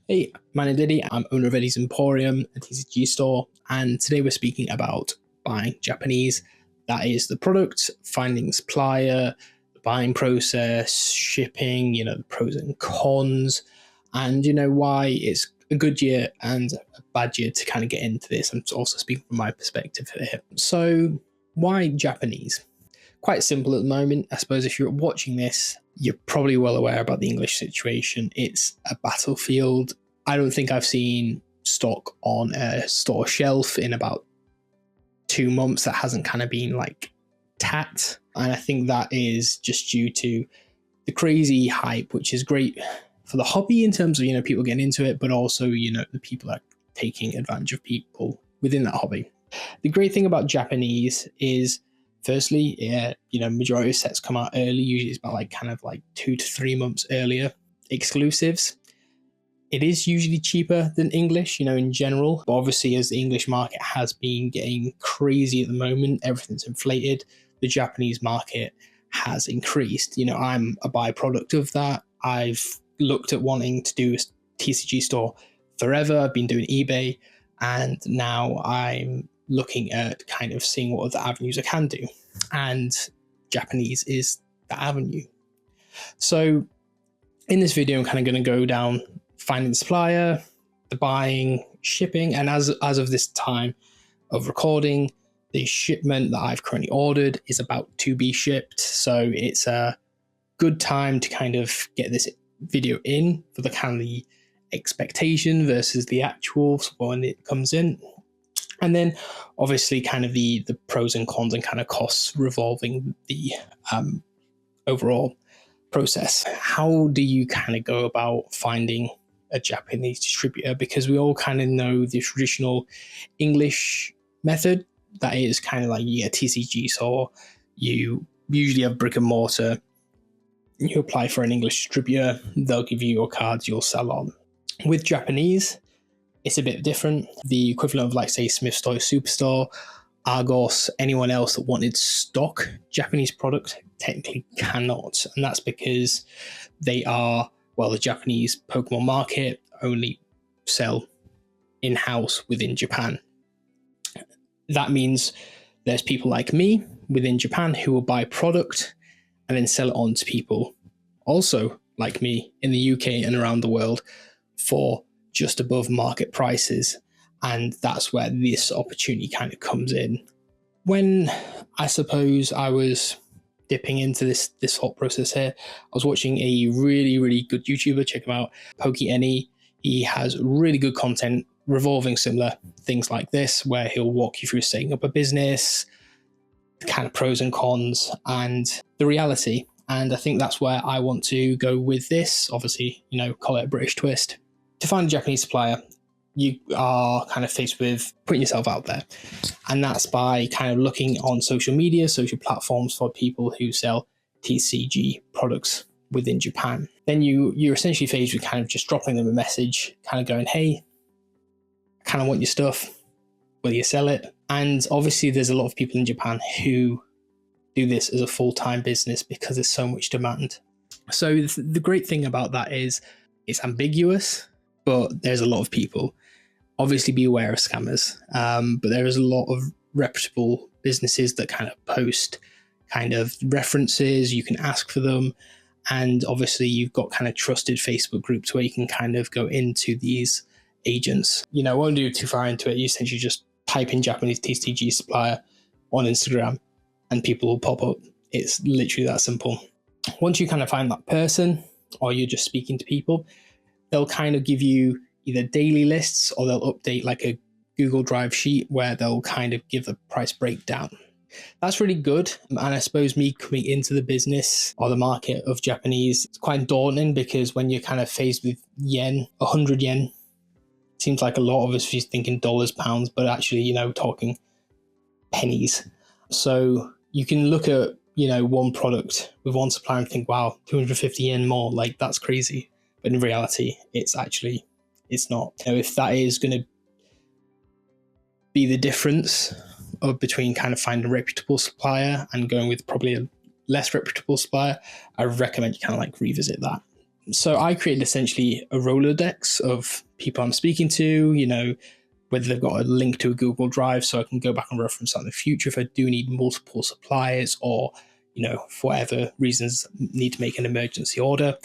Hey, my name's Eddy. I'm owner of Eddy's Emporium, a TCG store, and today we're speaking about buying Japanese. That is the product, finding supplier, the buying process, shipping, the pros and cons, and why it's a good year and a bad year to kind of get into this. I'm also speaking from my perspective here. So, why Japanese? Quite simple at the moment. I suppose if you're watching this, you're probably well aware about the English situation. It's a battlefield. I don't think I've seen stock on a store shelf in about 2 months that hasn't kind of been like tapped. And I think that is just due to the crazy hype, which is great for the hobby in terms of, people getting into it, but also, the people are taking advantage of people within that hobby. The great thing about Japanese is, firstly, majority of sets come out early. Usually it's about 2 to 3 months earlier. Exclusives. It is usually cheaper than English, in general. But obviously, as the English market has been getting crazy at the moment, everything's inflated. The Japanese market has increased. I'm a byproduct of that. I've looked at wanting to do a TCG store forever. I've been doing eBay, and now I'm looking at kind of seeing what other avenues I can do. And Japanese is the avenue. So in this video, I'm kind of going to go down finding the supplier, the buying, shipping, and as of this time of recording, the shipment that I've currently ordered is about to be shipped. So it's a good time to kind of get this video in for the kind of the expectation versus the actual when it comes in. And then obviously kind of the pros and cons and kind of costs revolving the overall process. How do you kind of go about finding a Japanese distributor? Because we all kind of know the traditional English method. That is kind of like you get a TCG, so you usually have brick and mortar. You apply for an English distributor. They'll give you your cards, you'll sell on. With Japanese, it's a bit different. The equivalent of say Smith's Toy Superstore, Argos, anyone else that wanted stock Japanese product technically cannot. And that's because they are, the Japanese Pokemon market only sell in-house within Japan. That means there's people like me within Japan who will buy product and then sell it on to people also like me in the UK and around the world for just above market prices. And that's where this opportunity kind of comes in. When I suppose I was dipping into this whole process here, I was watching a really, really good YouTuber. Check him out, Eddy. He has really good content revolving similar things like this, where he'll walk you through setting up a business, kind of pros and cons, and the reality. And I think that's where I want to go with this. Obviously, call it a British twist. To find a Japanese supplier, you are kind of faced with putting yourself out there. And that's by kind of looking on social media, social platforms for people who sell TCG products within Japan. Then you're essentially faced with kind of just dropping them a message, kind of going, hey, I kind of want your stuff. Will you sell it? And obviously there's a lot of people in Japan who do this as a full-time business because there's so much demand. So the great thing about that is it's ambiguous, but there's a lot of people. Obviously be aware of scammers, but there is a lot of reputable businesses that kind of post kind of references. You can ask for them. And obviously you've got kind of trusted Facebook groups where you can kind of go into these agents. I won't do too far into it. You essentially just type in Japanese TCG supplier on Instagram and people will pop up. It's literally that simple. Once you kind of find that person or you're just speaking to people, they'll kind of give you either daily lists or they'll update like a Google Drive sheet where they'll kind of give a price breakdown. That's really good. And I suppose me coming into the business or the market of Japanese, it's quite daunting because when you're kind of faced with yen, 100 yen, seems like a lot of us is thinking dollars, pounds, but actually, talking pennies. So you can look at, one product with one supplier and think, wow, 250 yen more, like that's crazy. But in reality, it's not. If that is going to be the difference between kind of finding a reputable supplier and going with probably a less reputable supplier, I recommend you kind of revisit that. So I created essentially a Rolodex of people I'm speaking to, whether they've got a link to a Google Drive so I can go back and reference that in the future if I do need multiple suppliers or, for whatever reasons need to make an emergency order.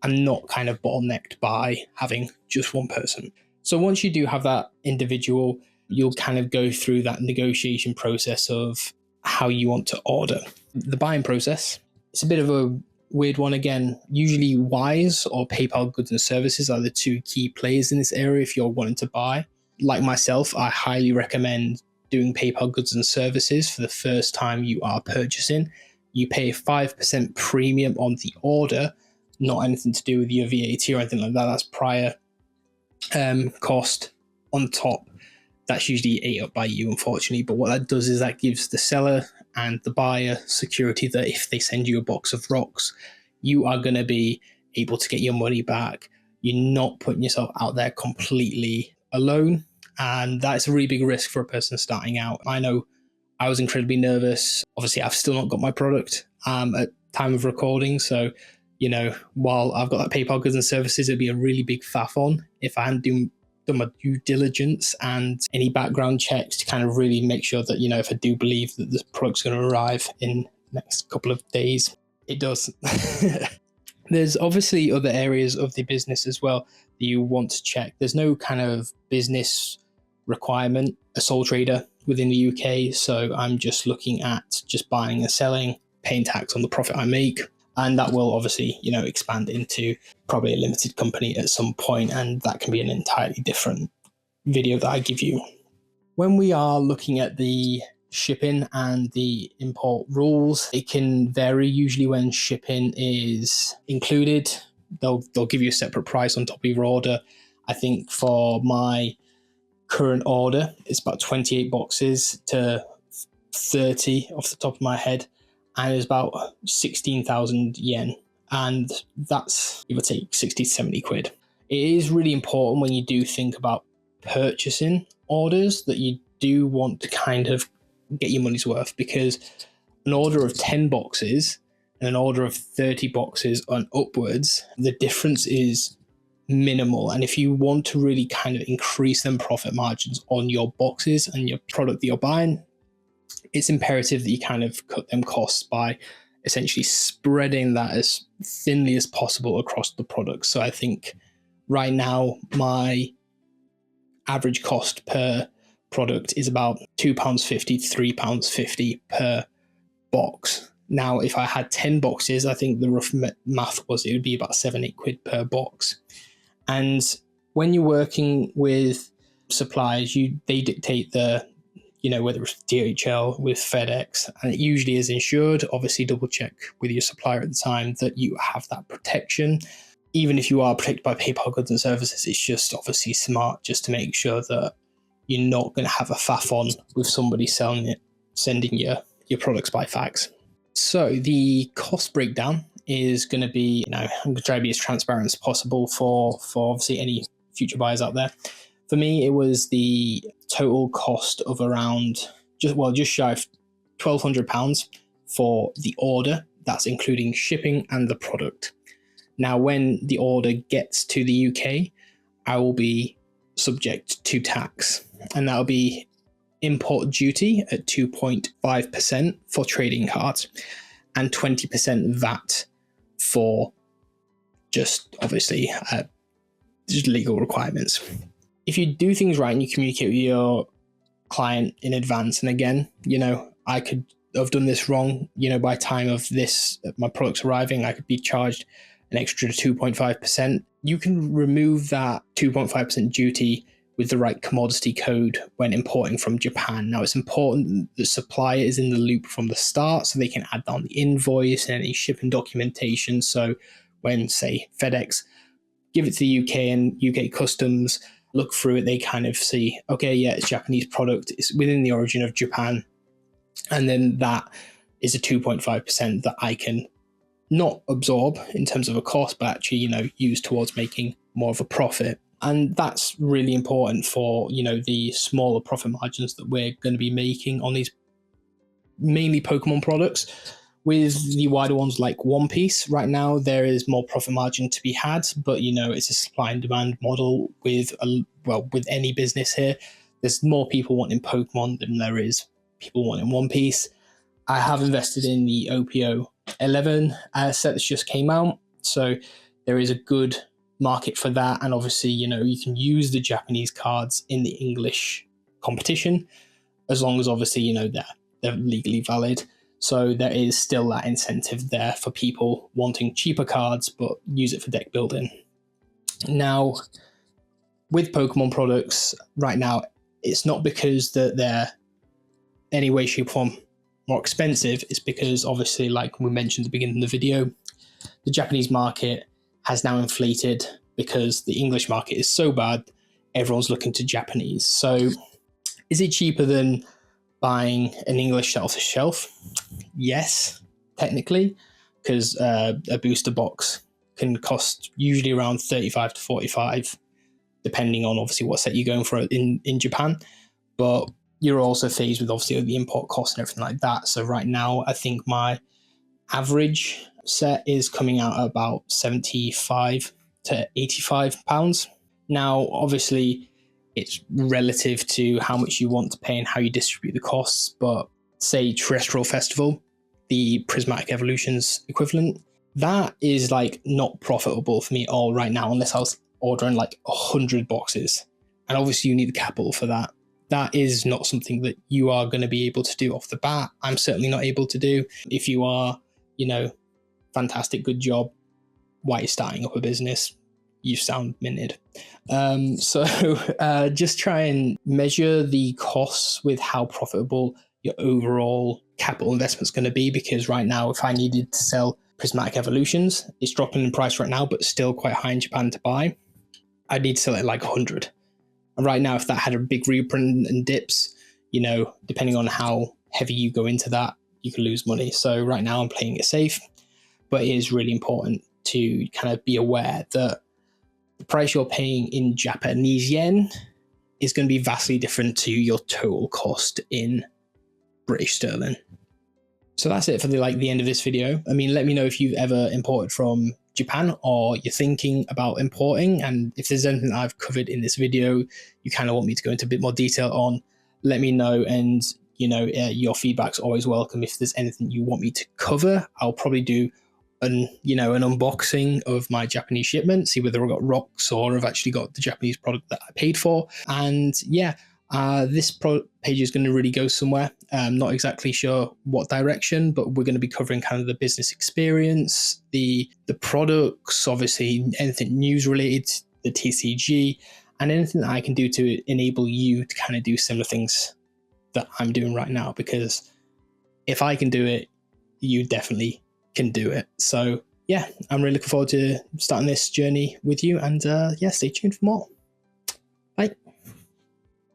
I'm not kind of bottlenecked by having just one person. So once you do have that individual, you'll kind of go through that negotiation process of how you want to order. The buying process, it's a bit of a weird one again. Usually Wise or PayPal Goods and Services are the two key players in this area if you're wanting to buy. Like myself, I highly recommend doing PayPal Goods and Services for the first time you are purchasing. You pay a 5% premium on the order, not anything to do with your VAT or anything like that. That's prior cost on top. That's usually ate up by you, unfortunately. But what that does is that gives the seller and the buyer security that if they send you a box of rocks, you are going to be able to get your money back. You're not putting yourself out there completely alone. And that's a really big risk for a person starting out. I know I was incredibly nervous. Obviously, I've still not got my product at time of recording. So, while I've got that PayPal Goods and Services, it'd be a really big faff on if I hadn't done my due diligence and any background checks to kind of really make sure that, if I do believe that this product's going to arrive in the next couple of days, it does. There's obviously other areas of the business as well that you want to check. There's no kind of business requirement, a sole trader within the UK. So I'm just looking at just buying and selling, paying tax on the profit I make. And that will obviously, expand into probably a limited company at some point. And that can be an entirely different video that I give you. When we are looking at the shipping and the import rules, it can vary. Usually when shipping is included, they'll give you a separate price on top of your order. I think for my current order, it's about 28 boxes to 30 off the top of my head. And it's about 16,000 yen. And that's, give or take, 60 to 70 quid. It is really important when you do think about purchasing orders that you do want to kind of get your money's worth, because an order of 10 boxes and an order of 30 boxes and upwards, the difference is minimal. And if you want to really kind of increase them profit margins on your boxes and your product that you're buying, it's imperative that you kind of cut them costs by essentially spreading that as thinly as possible across the product. So I think right now my average cost per product is about £2.50 to £3.50 per box. Now, if I had 10 boxes, I think the rough math was it would be about 7-8 quid per box. And when you're working with suppliers, they dictate the, whether it's DHL, with FedEx, and it usually is insured. Obviously, double check with your supplier at the time that you have that protection. Even if you are protected by PayPal Goods and Services, it's just obviously smart just to make sure that you're not going to have a faff on with somebody sending your products by fax. So the cost breakdown is going to be, I'm going to try to be as transparent as possible for obviously any future buyers out there. For me, it was the total cost of around just shy of £1,200 for the order. That's including shipping and the product. Now, when the order gets to the UK, I will be subject to tax, and that'll be import duty at 2.5% for trading cards and 20% VAT for just obviously just legal requirements. If you do things right and you communicate with your client in advance, and again, I could have done this wrong, by time of this, my product's arriving, I could be charged an extra 2.5%. You can remove that 2.5% duty with the right commodity code when importing from Japan. Now, it's important that the supplier is in the loop from the start so they can add on the invoice and any shipping documentation. So when, say, FedEx give it to the UK and UK customs look through it, they kind of see, okay, yeah, it's Japanese product, it's within the origin of Japan. And then that is a 2.5% that I can not absorb in terms of a cost, but actually, use towards making more of a profit. And that's really important for, the smaller profit margins that we're going to be making on these mainly Pokemon products. With the wider ones like One Piece, right now there is more profit margin to be had, but you know, it's a supply and demand model with with any business here. There's more people wanting Pokemon than there is people wanting One Piece. I have invested in the OPO 11 set that's just came out, so there is a good market for that, and obviously, you know, you can use the Japanese cards in the English competition as long as obviously, you know, they're legally valid. So there is still that incentive there for people wanting cheaper cards, but use it for deck building. Now, with Pokemon products right now, it's not because that they're any way, shape, or form more expensive. It's because obviously, like we mentioned at the beginning of the video, the Japanese market has now inflated because the English market is so bad, everyone's looking to Japanese. So is it cheaper than buying an English set off the shelf? Yes, technically, because a booster box can cost usually around 35 to 45, depending on obviously what set you're going for in Japan. But you're also faced with obviously the import costs and everything like that. So right now, I think my average set is coming out at about 75 to 85 pounds. Now, obviously, it's relative to how much you want to pay and how you distribute the costs, but say Terrestrial Festival, the Prismatic Evolutions equivalent, that is like not profitable for me at all right now, unless I was ordering like 100 boxes. And obviously you need the capital for that. That is not something that you are going to be able to do off the bat. I'm certainly not able to do. If you are, you know, fantastic, good job, while you're starting up a business, you sound minted. So just try and measure the costs with how profitable your overall capital investment is going to be, because right now, if I needed to sell Prismatic Evolutions, it's dropping in price right now, but still quite high in Japan to buy. I'd need to sell it like 100. And right now, if that had a big reprint and dips, you know, depending on how heavy you go into that, you can lose money. So right now I'm playing it safe, but it is really important to kind of be aware that the price you're paying in Japanese yen is going to be vastly different to your total cost in British sterling. So that's it for the end of this video. I mean, let me know if you've ever imported from Japan or you're thinking about importing, and if there's anything that I've covered in this video you kind of want me to go into a bit more detail on, let me know. And you know, your feedback's always welcome. If there's anything you want me to cover, I'll probably do an unboxing of my Japanese shipment, see whether I've got rocks or I've actually got the Japanese product that I paid for. And yeah, this page is going to really go somewhere. I'm not exactly sure what direction, but we're going to be covering kind of the business experience, the products, obviously anything news related, the TCG, and anything that I can do to enable you to kind of do similar things that I'm doing right now. Because if I can do it, you definitely can do it. So yeah, I'm really looking forward to starting this journey with you, and yeah, stay tuned for more.